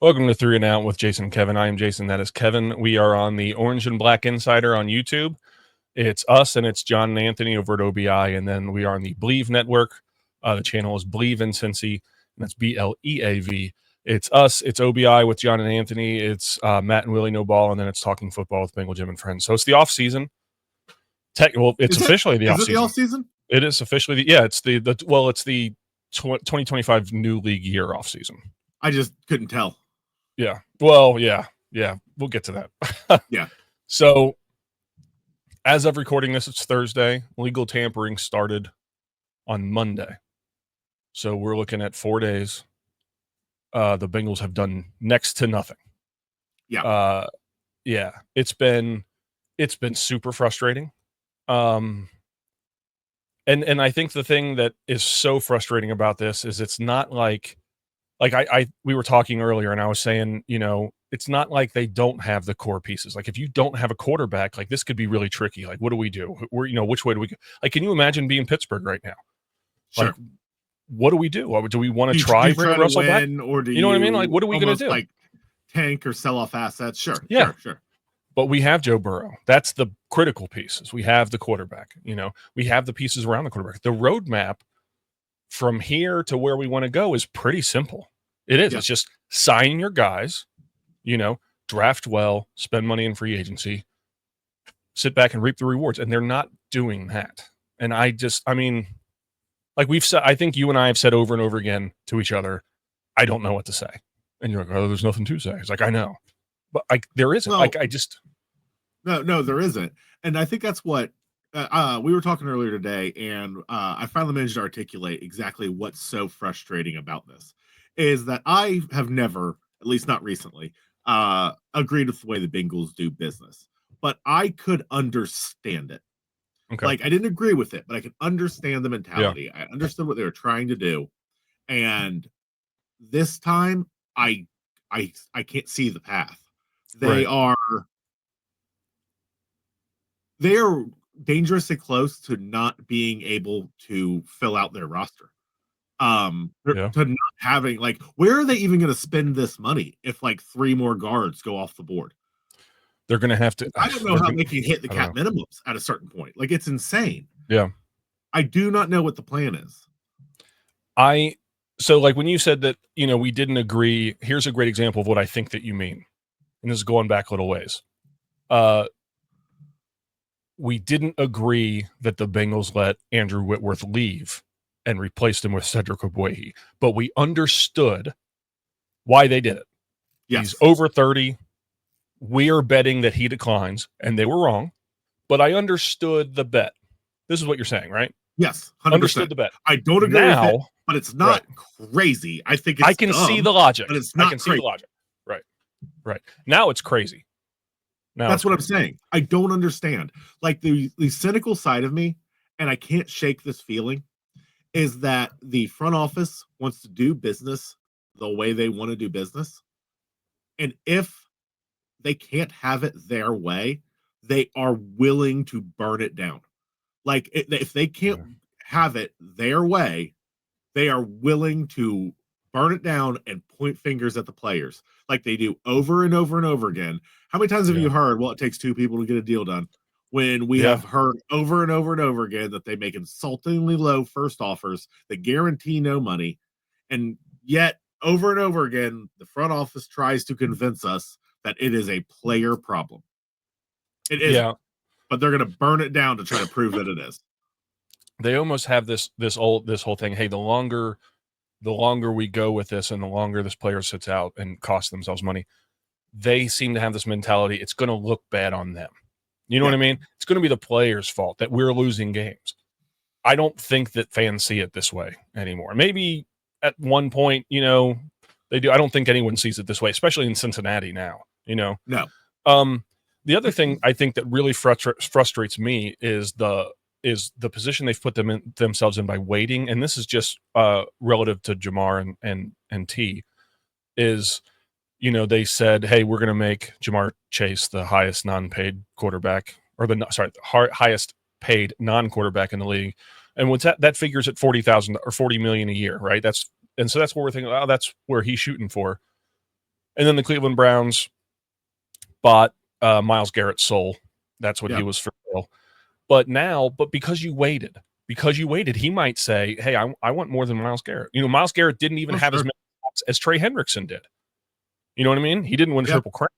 Welcome to Three and Out with Jason and Kevin. I am Jason. That is Kevin. We are on the Orange and Black Insider on YouTube. It's us and it's John and Anthony over at OBI. And then we are on the Believe Network. The channel is Believe in Cincy, and that's BLEAV. It's us. It's OBI with John and Anthony. It's Matt and Willie No Ball. And then it's Talking Football with Bengal Jim and Friends. So it's the off season. Well, it's officially the off season. Is it the off season? It is officially it's the 2025 new league year off season. I just couldn't tell. Yeah. Well, yeah. We'll get to that. Yeah. So, as of recording this, it's Thursday. Legal tampering started on Monday. So, we're looking at 4 days. The Bengals have done next to nothing. Yeah. It's been super frustrating. And I think the thing that is so frustrating about this is it's not like we were talking earlier and I was saying, it's not like they don't have the core pieces. Like if you don't have a quarterback, like this could be really tricky. Like, what do we do? Which way do we go? Like, can you imagine being Pittsburgh right now? Sure. Like, what do we do? Do we want to try bring Russell back? Or do you know what I mean? Like, what are we going to do? Like tank or sell off assets? Sure. Yeah. Sure. But we have Joe Burrow. That's the critical pieces. We have the quarterback. We have the pieces around the quarterback. The roadmap from here to where we want to go is pretty simple. It is. Yeah. It's just sign your guys, draft well, spend money in free agency, sit back and reap the rewards. And they're not doing that. And like we've said, I think you and I have said over and over again to each other, I don't know what to say. And you're like, oh, there's nothing to say. It's like, I know. But there isn't. Well, No, there isn't. And I think that's what we were talking earlier today, and I finally managed to articulate exactly what's so frustrating about this, is that I have never, at least not recently, agreed with the way the Bengals do business. But I could understand it. Okay. Like, I didn't agree with it, but I could understand the mentality. Yeah. I understood what they were trying to do. And this time, I can't see the path. They are dangerously close to not being able to fill out their roster. To not having, like, where are they even going to spend this money if like 3 more guards go off the board? They're going to have to. I don't know how they can hit the cap minimums at a certain point. Like, it's insane. Yeah. I do not know what the plan is. So like when you said that, we didn't agree, here's a great example of what I think that you mean. And this is going back a little ways. We didn't agree that the Bengals let Andrew Whitworth leave and replaced him with Cedric Ogbuehi, but we understood why they did it. Yes. He's over 30. We are betting that he declines, and they were wrong, but I understood the bet. This is what you're saying, right? Yes, 100%. Understood the bet. I don't agree with it, but it's not crazy. I think it's I can see the logic. But it's not I can see the logic. Right. Now it's crazy. That's what I'm saying. I don't understand. Like the cynical side of me, and I can't shake this feeling, is that the front office wants to do business the way they want to do business. And if they can't have it their way, they are willing to burn it down. Like if they can't have it their way, they are willing to burn it down and point fingers at the players like they do over and over and over again. How many times have you heard, well, it takes 2 people to get a deal done, when we have heard over and over and over again that they make insultingly low first offers that guarantee no money, and yet over and over again the front office tries to convince us that it is a player problem. It is, but they're going to burn it down to try to prove that it is. They almost have this whole thing. Hey, the longer we go with this and the longer this player sits out and costs themselves money, they seem to have this mentality. It's going to look bad on them. You know what I mean? It's going to be the player's fault that we're losing games. I don't think that fans see it this way anymore. Maybe at one point, they do. I don't think anyone sees it this way, especially in Cincinnati now, No. The other thing I think that really frustrates me is the position they've put themselves in by waiting, and this is just relative to Jamar and T, is, they said, hey, we're going to make Jamar Chase the highest non-paid quarterback, or highest paid non-quarterback in the league, and what's that figures at $40,000 or $40 million a year, right? So that's what we're thinking. Oh, that's where he's shooting for, And then the Cleveland Browns bought Myles Garrett's soul. That's what he was for sale. But because you waited, he might say, hey, I want more than Myles Garrett. Myles Garrett didn't even have as many sacks as Trey Hendrickson did. You know what I mean? He didn't win a Triple Crown.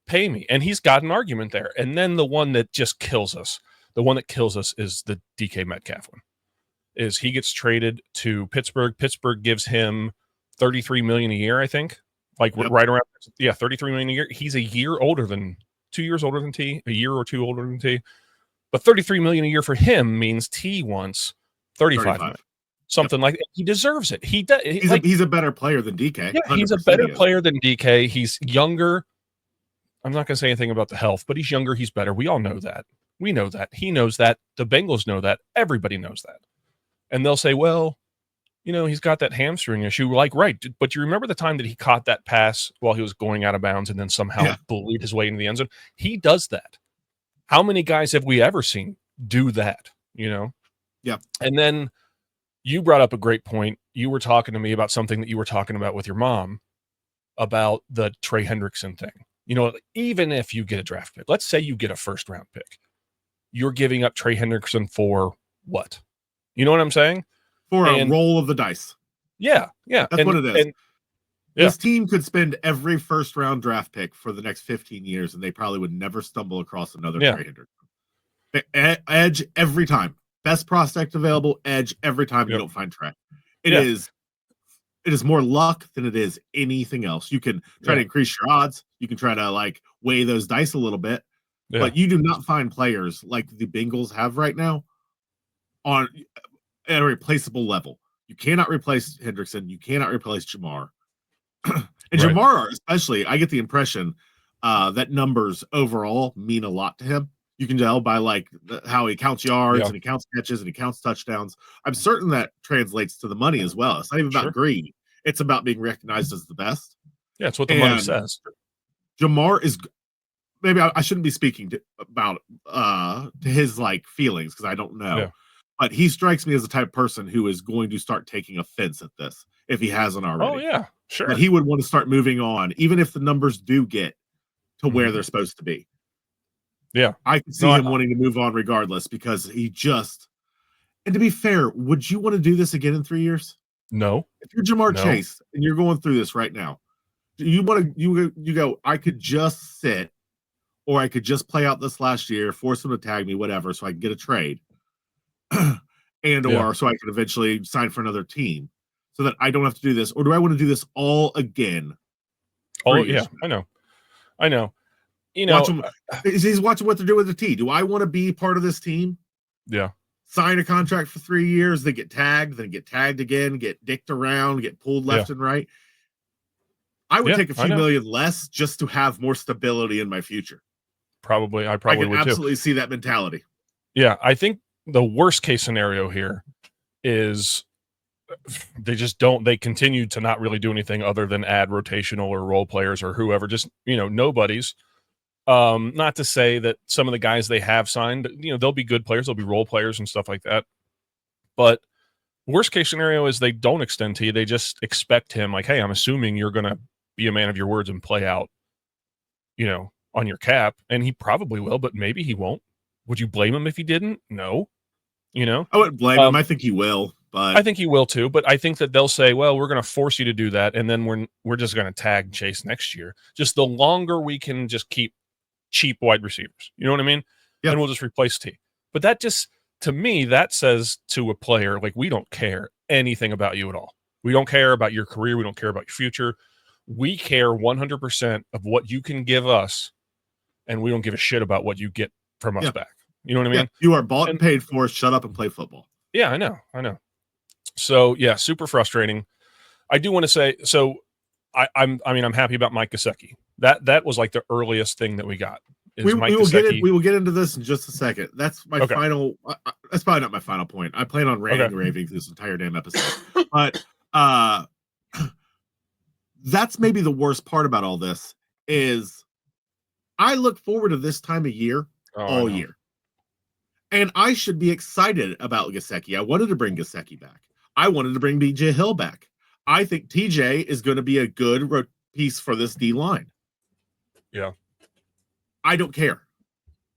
Pay me. And he's got an argument there. And then the one that just kills us, is the DK Metcalf one. Is he gets traded to Pittsburgh. Pittsburgh gives him $33 million a year, I think. Right around, $33 million a year. He's a year older than 2 years older than T, a year or two older than T. But $33 million a year for him means T wants $35 million. Something like that. He deserves it. He does. He's a better player than DK. Yeah, he's a better player than DK. He's younger. I'm not going to say anything about the health, but he's younger. He's better. We all know that. We know that. He knows that. The Bengals know that. Everybody knows that. And they'll say, well, he's got that hamstring issue. Right. But you remember the time that he caught that pass while he was going out of bounds and then somehow bullied his way into the end zone? He does that. How many guys have we ever seen do that? Yeah. And then you brought up a great point. You were talking to me about something that you were talking about with your mom about the Trey Hendrickson thing. Even if you get a draft pick, let's say you get a first round pick, you're giving up Trey Hendrickson for what? You know what I'm saying? For a roll of the dice. Yeah. That's what it is. This team could spend every first round draft pick for the next 15 years, and they probably would never stumble across another Trey Hendrickson. Edge every time. Best prospect available, edge every time you don't find Trey. It is more luck than it is anything else. You can try to increase your odds. You can try to weigh those dice a little bit, but you do not find players like the Bengals have right now at a replaceable level. You cannot replace Hendrickson. You cannot replace Jamar. And Jamar, especially, I get the impression that numbers overall mean a lot to him. You can tell by how he counts yards and he counts catches and he counts touchdowns. I'm certain that translates to the money as well. It's not even about greed. It's about being recognized as the best. Yeah, it's what the money says. Jamar is maybe I shouldn't be speaking about to his feelings because I don't know. Yeah. But he strikes me as the type of person who is going to start taking offense at this if he hasn't already. Oh yeah, sure. That he would want to start moving on, even if the numbers do get to where they're supposed to be. Yeah. I can see him wanting to move on regardless because he just and to be fair, would you want to do this again in 3 years? No. If you're Jamar Chase and you're going through this right now, you want to you go, I could just sit or I could just play out this last year, force him to tag me, whatever, so I can get a trade. Or so I can eventually sign for another team so that I don't have to do this. Or do I want to do this all again? Oh, yeah, I know. He's watching what they're doing with the T. Do I want to be part of this team? Yeah. Sign a contract for 3 years, then get tagged, then get tagged again, get dicked around, get pulled left and right. I would take a few million less just to have more stability in my future. I probably would too. I can absolutely see that mentality. Yeah, I think the worst case scenario here is they continue to not really do anything other than add rotational or role players or whoever, just, nobodies. Not to say that some of the guys they have signed, they'll be good players, they'll be role players and stuff like that. But worst case scenario is they don't extend to you. They just expect him hey, I'm assuming you're going to be a man of your words and play out, on your cap. And he probably will, but maybe he won't. Would you blame him if he didn't? No. I wouldn't blame him. I think he will, but I think he will too. But I think that they'll say, well, we're going to force you to do that. And then we're just going to tag Chase next year. Just the longer we can just keep cheap wide receivers. You know what I mean? Yeah. And we'll just replace T. But that just, to me, that says to a player, we don't care anything about you at all. We don't care about your career. We don't care about your future. We care 100% of what you can give us. And we don't give a shit about what you get from us back. You know what I mean? You are bought and paid for. Shut up and play football. Yeah, I know. So yeah, super frustrating. I do want to say, so I'm happy about Mike Gesicki. That was the earliest thing that we got. We will get into this in just a second. That's my final. That's probably not my final point. I plan on ranting and raving this entire damn episode. But that's maybe the worst part about all this is I look forward to this time of year all year. And I should be excited about Gesicki. I wanted to bring Gesicki back. I wanted to bring BJ Hill back. I think TJ is going to be a good piece for this D line. Yeah. I don't care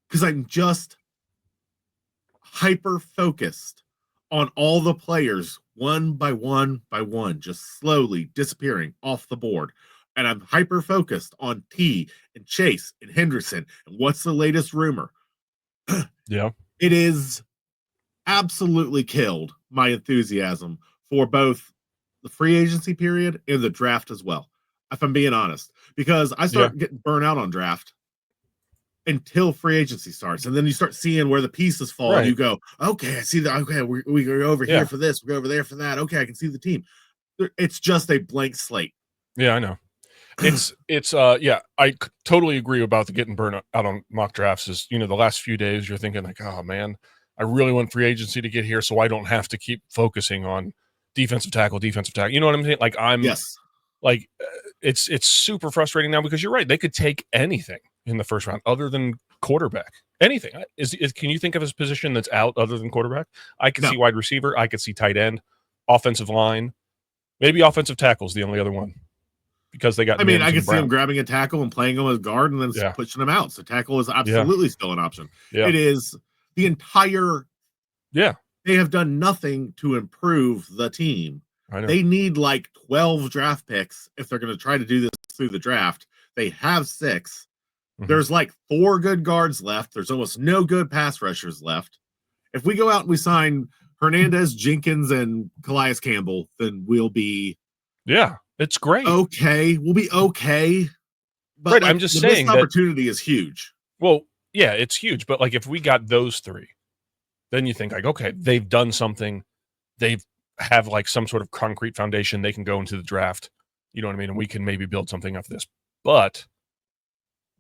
because I'm just hyper focused on all the players one by one by one, just slowly disappearing off the board. And I'm hyper focused on T and Chase and Henderson. And what's the latest rumor? Yeah. It is absolutely killed my enthusiasm for both the free agency period and the draft as well, if I'm being honest, because I start getting burnt out on draft until free agency starts, and then you start seeing where the pieces fall, and you go, okay, I see that. Okay, we go over here for this, we go over there for that. Okay, I can see the team. It's just a blank slate. Yeah, I know. It's I totally agree about the getting burned out on mock drafts. Is the last few days you're thinking like, oh man, I really want free agency to get here so I don't have to keep focusing on defensive tackle. You know what I'm saying? Like like it's super frustrating now because you're right. They could take anything in the first round other than quarterback. Anything. Can you think of a position that's out other than quarterback? I could see wide receiver. I could see tight end, offensive line, maybe offensive tackle's the only other one. Because they got. I mean, I could see him grabbing a tackle and playing him as guard and then pushing him out. So tackle is absolutely still an option. Yeah. It is the entire. Yeah. They have done nothing to improve the team. I know. They need like 12 draft picks if they're going to try to do this through the draft. They have 6. Mm-hmm. There's like 4 good guards left. There's almost no good pass rushers left. If we go out and we sign Hernandez, Jenkins, and Calais Campbell, then we'll be. Yeah. It's great. Okay, we'll be okay. But right, I'm just saying this opportunity is huge. Well, yeah, it's huge. But like, if we got those 3, then you think like, okay, they've done something. They have like some sort of concrete foundation. They can go into the draft. You know what I mean? And we can maybe build something off this. But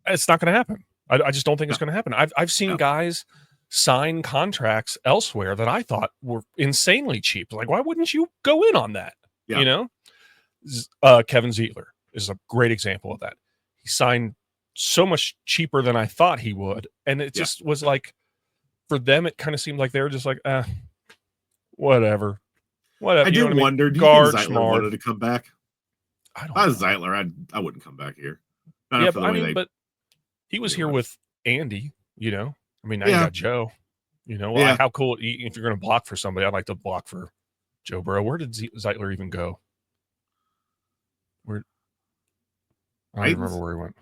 it's not going to happen. I just don't think it's going to happen. I've seen guys sign contracts elsewhere that I thought were insanely cheap. Like, why wouldn't you go in on that? Yeah. You know? Kevin Zeitler is a great example of that. He signed so much cheaper than I thought he would, and it just was like, for them, it kind of seemed like they were just like, whatever. I do wonder, do you think Zeitler wanted to come back? I don't know. If I was Zeitler, I wouldn't come back here. But but he was here with Andy, I mean, now you got Joe, how cool, if you're going to block for somebody, I'd like to block for Joe Burrow. Where did Zeitler even go? I don't remember where he went.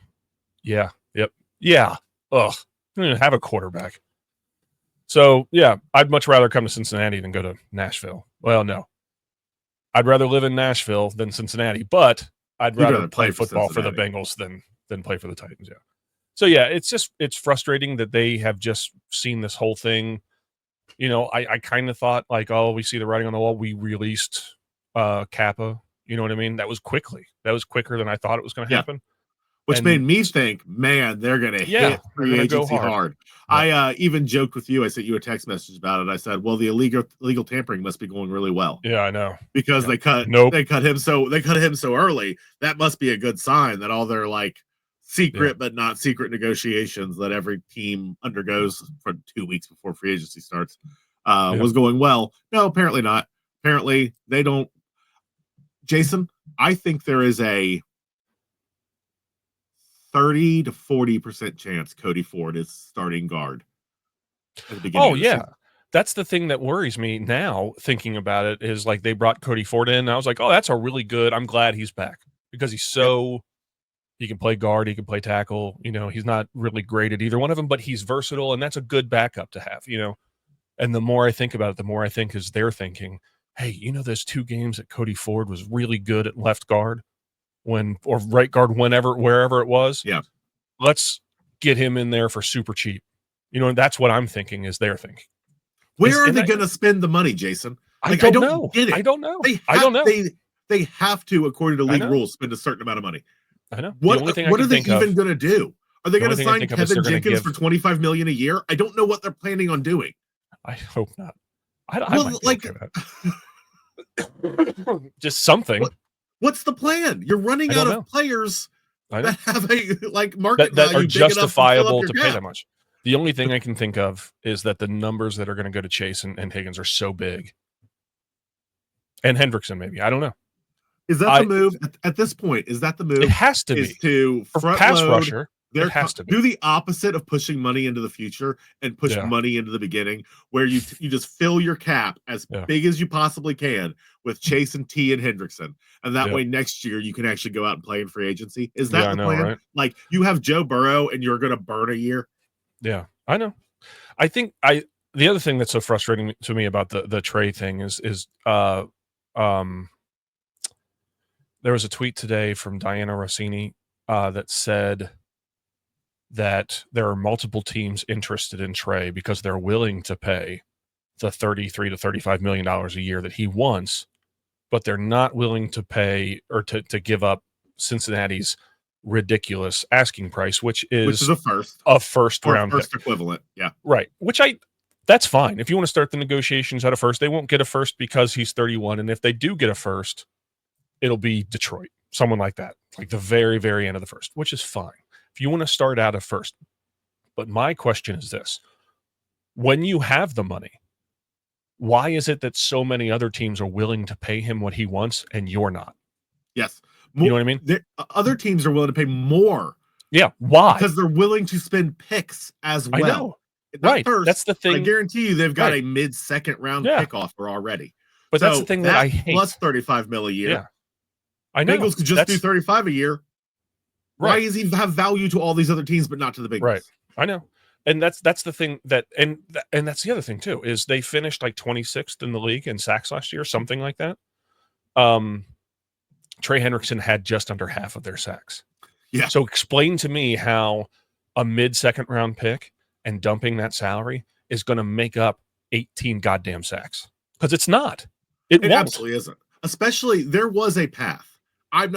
Yeah. Yep. Yeah. Ugh. Don't even have a quarterback. So, yeah, I'd much rather come to Cincinnati than go to Nashville. Well, no. I'd rather live in Nashville than Cincinnati, but I'd rather play football for the Bengals than play for the Titans, yeah. So, yeah, it's frustrating that they have just seen this whole thing. I kind of thought, like, oh, we see the writing on the wall. We released Kappa. You know what I mean? That was quickly. That was quicker than I thought it was going to happen. Which made me think, man, they're going to hit free agency hard. Yeah. I even joked with you. I sent you a text message about it. I said, well, the illegal tampering must be going really well. Yeah, I know. Because they cut him so early. That must be a good sign that all their like secret but not secret negotiations that every team undergoes for 2 weeks before free agency starts was going well. No, apparently not. Apparently they don't. Jason, I think there is a 30 to 40% chance Cody Ford is starting guard at the beginning of the season. That's the thing that worries me now, thinking about it, is like they brought Cody Ford in, and I was like, oh, that's a really good, I'm glad he's back. Because he's he can play guard, he can play tackle, he's not really great at either one of them, but he's versatile, and that's a good backup to have, And the more I think about it, the more I think is they're thinking, hey, those 2 games that Cody Ford was really good at left guard or right guard, wherever it was. Yeah. Let's get him in there for super cheap. And that's what I'm thinking is they're thinking. Where are they going to spend the money, Jason? I don't know. Get it. I don't know. I don't know. They have to, according to league rules, spend a certain amount of money. I know. What are they even going to do? Are they going to sign Kevin Jenkins for $25 million a year? I don't know what they're planning on doing. I hope not. Just something. What's the plan? You're running out of players that have a market that value are justifiable to pay gap. that much. The only thing I can think of is that the numbers that are going to go to Chase and Higgins are so big, and Hendrickson maybe. I don't know. Is that the move at this point? Is that the move? It has to is be. to For front pass load rusher, their it has to be. do the opposite of pushing money into the future and push money into the beginning, where you just fill your cap as big as you possibly can with Chase and T and Hendrickson, and that way next year you can actually go out and play in free agency. Is that the plan? Right? Like, you have Joe Burrow and you're going to burn a year? Yeah, I know. I think the other thing that's so frustrating to me about the Trey thing is there was a tweet today from Diana Rossini that said that there are multiple teams interested in Trey because they're willing to pay the $33 to $35 million a year that he wants, but they're not willing to pay or to give up Cincinnati's ridiculous asking price, which is a first round first pick. equivalent. Yeah. Right. That's fine. If you want to start the negotiations at a first, they won't get a first because he's 31. And if they do get a first, it'll be Detroit, someone like that, like the very, very end of the first, which is fine. If you want to start out at first. But my question is this: when you have the money, why is it that so many other teams are willing to pay him what he wants and you're not? Yes. You know what I mean? Other teams are willing to pay more. Yeah. Why? Because they're willing to spend picks as well. I know. Not right. First, that's the thing. I guarantee you they've got a mid-second round pick offer already. But that's the thing that I hate. Plus $35 million a year. Yeah. I know. Bengals could just do 35 a year. Right. Why does he have value to all these other teams but not to the Bengals? Right. I know. And that's the thing that and that's the other thing too, is they finished like 26th in the league in sacks last year, something like that. Trey Hendrickson had just under half of their sacks. Yeah. So explain to me how a mid-second round pick and dumping that salary is going to make up 18 goddamn sacks. Because it's not. It won't. Absolutely isn't. Especially, there was a path. I'm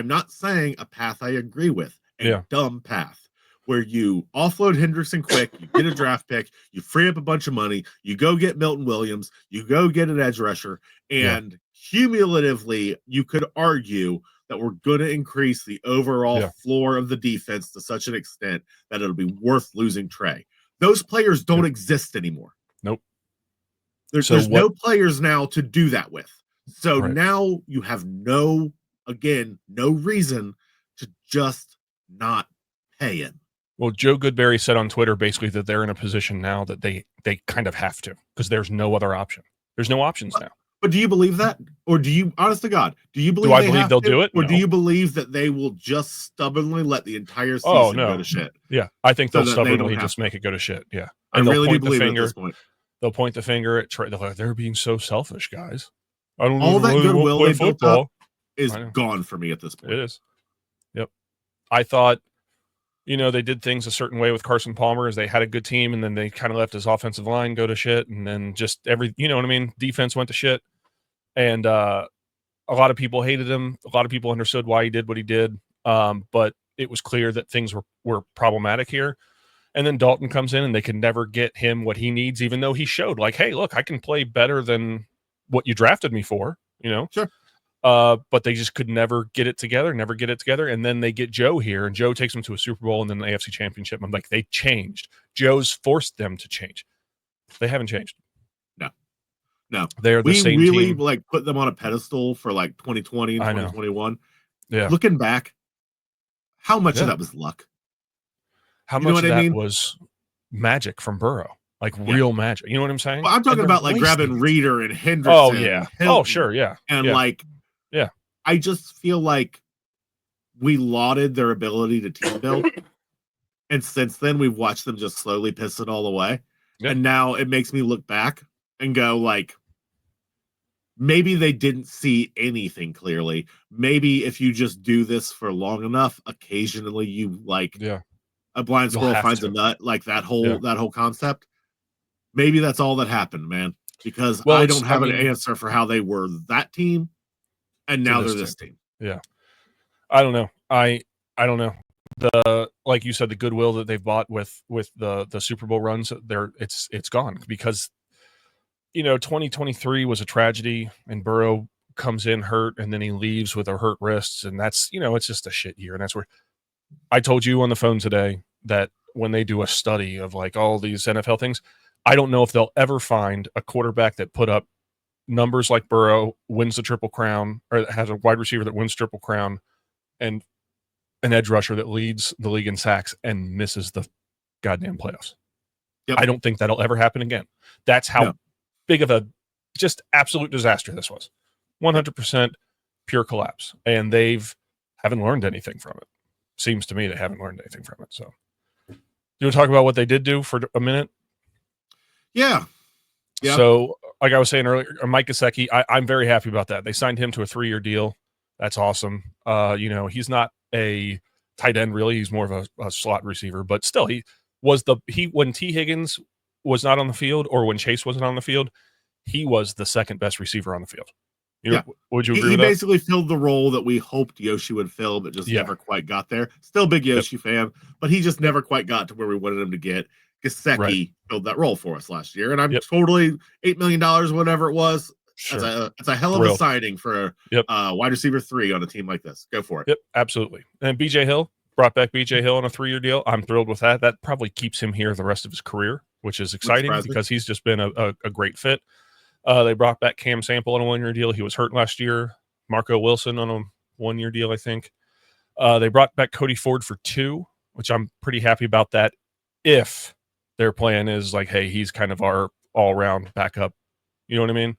not saying a path I agree with. A dumb path where you offload Hendrickson quick, you get a draft pick, you free up a bunch of money, you go get Milton Williams, you go get an edge rusher, and cumulatively, you could argue that we're going to increase the overall floor of the defense to such an extent that it'll be worth losing Trey. Those players don't exist anymore. Nope. There's no players now to do that with. So now you have no reason to just not pay him. Well, Joe Goodberry said on Twitter basically that they're in a position now that they kind of have to, because there's no other option. There's no options now. But do you believe that? Or do you, honest to God, do you believe they'll do it? Or do you believe that they will just stubbornly let the entire season go to shit? Yeah, I think they'll stubbornly just make it go to shit. Yeah. And I really do believe at this point. They'll point the finger at Trey. They're like, they're being so selfish, guys. I don't know. All that goodwill they built up is gone for me at this point. It is. Yep. I thought, they did things a certain way with Carson Palmer, as they had a good team, and then they kind of left his offensive line go to shit, and then just defense went to shit. And a lot of people hated him. A lot of people understood why he did what he did. But it was clear that things were problematic here. And then Dalton comes in, and they can never get him what he needs, even though he showed like, hey, look, I can play better than what you drafted me for, Sure. But they just could never get it together. And then they get Joe here, and Joe takes them to a Super Bowl and then the AFC Championship. I'm like, they changed. Joe's forced them to change. They haven't changed. No. They're the same team. We really team. put them on a pedestal for 2020 and 2021. Yeah. Looking back, how much of that was luck? How much of that was magic from Burrow? Like real magic. You know what I'm saying? Well, I'm talking about grabbing Reeder and Hendrickson. Oh, yeah. Hilton, sure. Yeah. And I just feel like we lauded their ability to team build. And since then, we've watched them just slowly piss it all away. Yeah. And now it makes me look back and go maybe they didn't see anything clearly. Maybe if you just do this for long enough, occasionally you a blind squirrel finds a nut, that whole concept. Maybe that's all that happened, man. Because I don't have an answer for how they were that team, and now they're this team. Yeah, I don't know. I don't know. Like you said, the goodwill that they've bought with the Super Bowl runs, it's gone, because 2023 was a tragedy, and Burrow comes in hurt, and then he leaves with a hurt wrist, and that's it's just a shit year. And that's where I told you on the phone today that when they do a study of all these NFL things, I don't know if they'll ever find a quarterback that put up numbers like Burrow, wins the Triple Crown, or has a wide receiver that wins Triple Crown, and an edge rusher that leads the league in sacks and misses the goddamn playoffs. Yep. I don't think that'll ever happen again. That's how big of a just absolute disaster this was. 100% pure collapse. And haven't learned anything from it. Seems to me they haven't learned anything from it. So you want to talk about what they did do for a minute? Yeah. Yep. So like I was saying earlier, Mike Gesicki, I'm very happy about that. They signed him to a 3-year deal. That's awesome. He's not a tight end really. He's more of a slot receiver, but still he when T. Higgins was not on the field or when Chase wasn't on the field, he was the second best receiver on the field. Would you agree with that? He basically filled the role that we hoped Yoshi would fill, but just never quite got there. Still big Yoshi fan, but he just never quite got to where we wanted him to get. Gesicki filled that role for us last year, and I'm totally $8 million, whatever it was. Sure. It's a hell of a signing for a wide receiver 3 on a team like this. Go for it. Yep, absolutely. And BJ Hill, brought back BJ Hill on a 3-year deal. I'm thrilled with that. That probably keeps him here the rest of his career, which is exciting because he's just been a great fit. They brought back Cam Sample on a 1-year deal. He was hurt last year. Marco Wilson on a 1-year deal, I think. They brought back Cody Ford for 2, which I'm pretty happy about that. If their plan is like, hey, he's kind of our all-around backup. You know what I mean?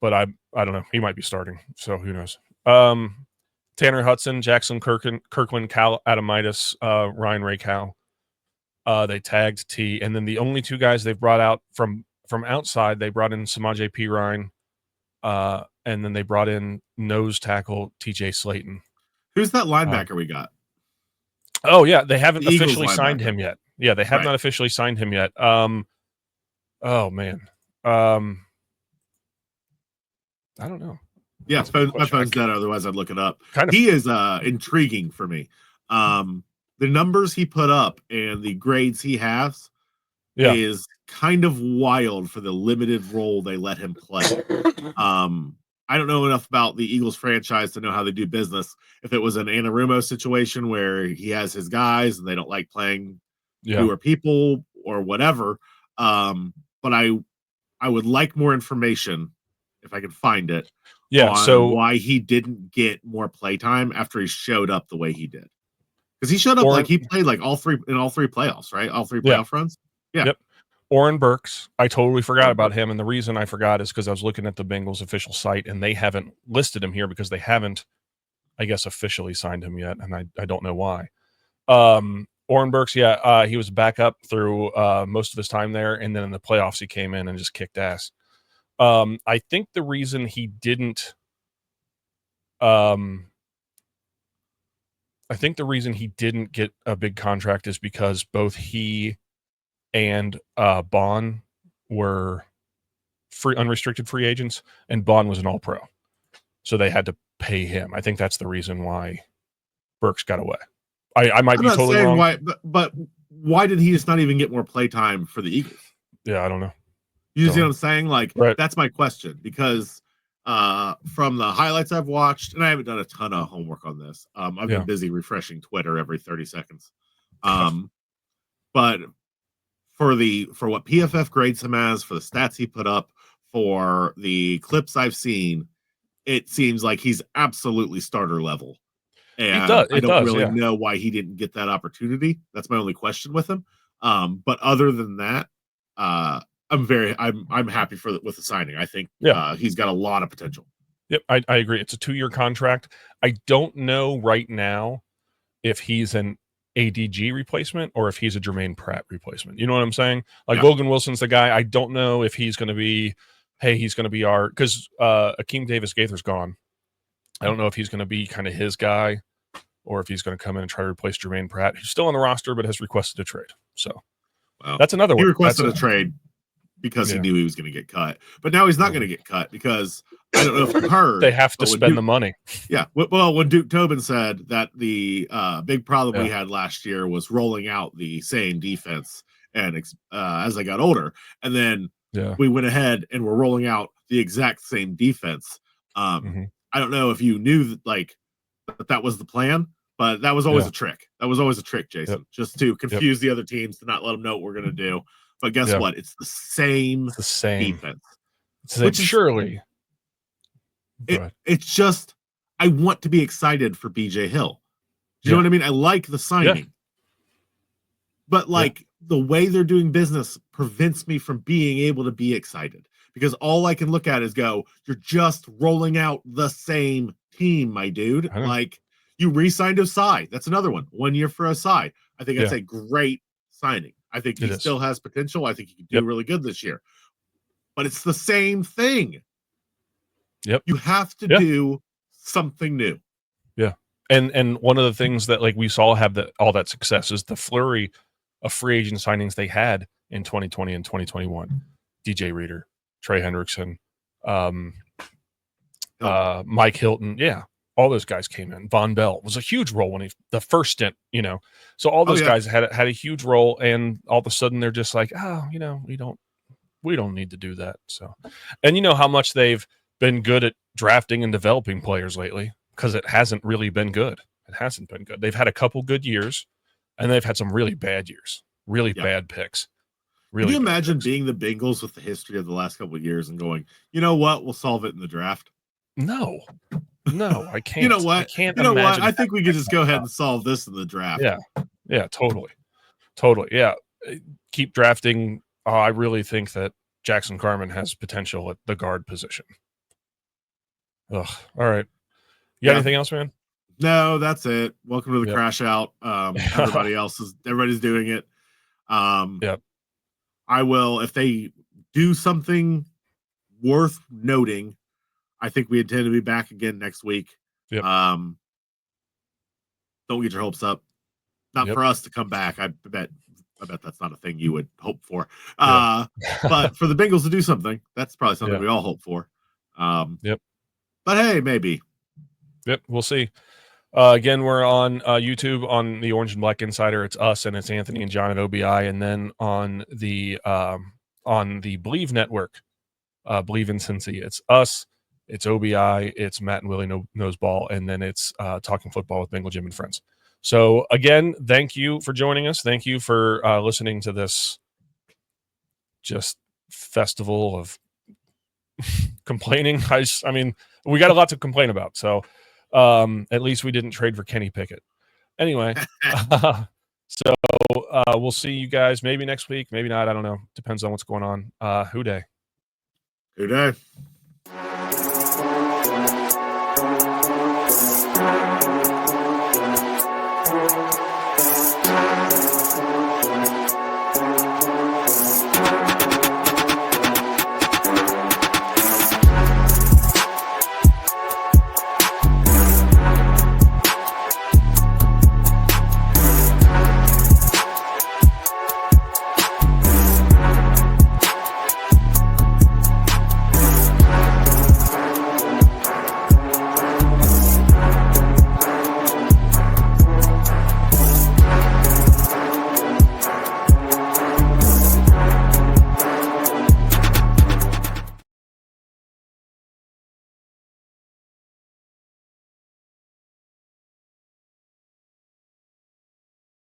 But I don't know. He might be starting, so who knows? Tanner Hudson, Jackson Kirkland, Cal Adamitis, Ryan Rakow. They tagged T, and then the only 2 guys they've brought out from outside, they brought in Samaje Perine, and then they brought in nose tackle TJ Slayton. Who's that linebacker we got? Oh yeah, they haven't officially signed him yet. Yeah, they have not officially signed him yet. Oh man, I don't know. Yeah, my phone's dead. Otherwise, I'd look it up. He is intriguing for me. The numbers he put up and the grades he has is kind of wild for the limited role they let him play. I don't know enough about the Eagles franchise to know how they do business. If it was an Anarumo situation where he has his guys and they don't like playing newer people or whatever, but I would like more information if I could find it. So why he didn't get more playtime after he showed up the way he did. Because he showed up like he played like all three playoffs, right? All 3 playoff runs. Yeah. Yep. Oren Burks, I totally forgot about him. And the reason I forgot is because I was looking at the Bengals official site and they haven't listed him here because they haven't, I guess, officially signed him yet. And I don't know why. Oren Burks, he was back up through most of his time there. And then in the playoffs, he came in and just kicked ass. I think the reason he didn't get a big contract is because both he and Bond were unrestricted free agents, and Bond was an all-pro. So they had to pay him. I think that's the reason why Burks got away. I might be totally wrong. Why, but why did he just not even get more play time for the Eagles? Yeah, I don't know. You see what I'm saying? Like, that's my question, because from the highlights I've watched, and I haven't done a ton of homework on this. I've been busy refreshing Twitter every 30 seconds. But for what PFF grades him as, for the stats he put up, for the clips I've seen, it seems like he's absolutely starter level. And I don't really know why he didn't get that opportunity. That's my only question with him. But other than that, I'm happy with the signing. I think he's got a lot of potential. Yep, I agree. It's a 2-year contract. I don't know right now if he's an ADG replacement or if he's a Jermaine Pratt replacement. You know what I'm saying? Like Logan Wilson's the guy. I don't know if he's going to be, he's going to be because Akeem Davis-Gaither's gone. I don't know if he's going to be kind of his guy or if he's going to come in and try to replace Jermaine Pratt, who's still on the roster but has requested a trade. So that's another one. He requested a trade because he knew he was going to get cut. But now he's not going to get cut because I don't know if you heard. They have to spend the money. Yeah. Well, when Duke Tobin said that the big problem we had last year was rolling out the same defense and as they got older. And then we went ahead and we're rolling out the exact same defense. I don't know if you knew that was the plan, but that was always a trick. That was always a trick, Jason, just to confuse the other teams, to not let them know what we're going to do. But guess what? It's the same defense. Which is surely. It's just, I want to be excited for BJ Hill. Do you know what I mean? I like the signing. But the way they're doing business prevents me from being able to be excited, because all I can look at is go, you're just rolling out the same team, my dude. Like, you re-signed Osai. That's another one. 1 year for Osai. I think that's a great signing. I think he still has potential. I think he can do really good this year. But it's the same thing. You have to do something new. Yeah. And one of the things that we saw have all that success is the flurry of free agent signings they had in 2020 and 2021. DJ Reader, Trey Hendrickson, Mike Hilton. Yeah. All those guys came in. Von Bell was a huge role when the first stint, So all those guys had a huge role, and all of a sudden they're just like, we don't need to do that. So, and you know how much they've been good at drafting and developing players lately, because it hasn't really been good. It hasn't been good. They've had a couple good years, and they've had some really bad years, really bad picks. Really, can you imagine being the Bengals with the history of the last couple of years and going, you know what, we'll solve it in the draft? No, I can't. You know what? I can't. You know what? I think we could just go ahead and solve this in the draft. Yeah, totally. Yeah, keep drafting. I really think that Jackson Carman has potential at the guard position. Ugh. All right. You got anything else, man? No, that's it. Welcome to the crash out. Everybody's doing it. I will, if they do something worth noting, I think we intend to be back again next week. Don't get your hopes up. Not for us to come back. I bet that's not a thing you would hope for. But for the Bengals to do something, that's probably something we all hope for. But hey, maybe. We'll see. Again, we're on YouTube on the Orange and Black Insider. It's us, and it's Anthony and John at OBI, and then on the Believe Network, Believe in Cincy, it's us, it's OBI, it's Matt and Willie Knows Ball, and then it's Talking Football with Bengal Jim and Friends. So again, thank you for joining us. Thank you for listening to this just festival of complaining. I mean, we got a lot to complain about, so. At least we didn't trade for Kenny Pickett. Anyway, so we'll see you guys maybe next week, maybe not. I don't know. Depends on what's going on. Who day?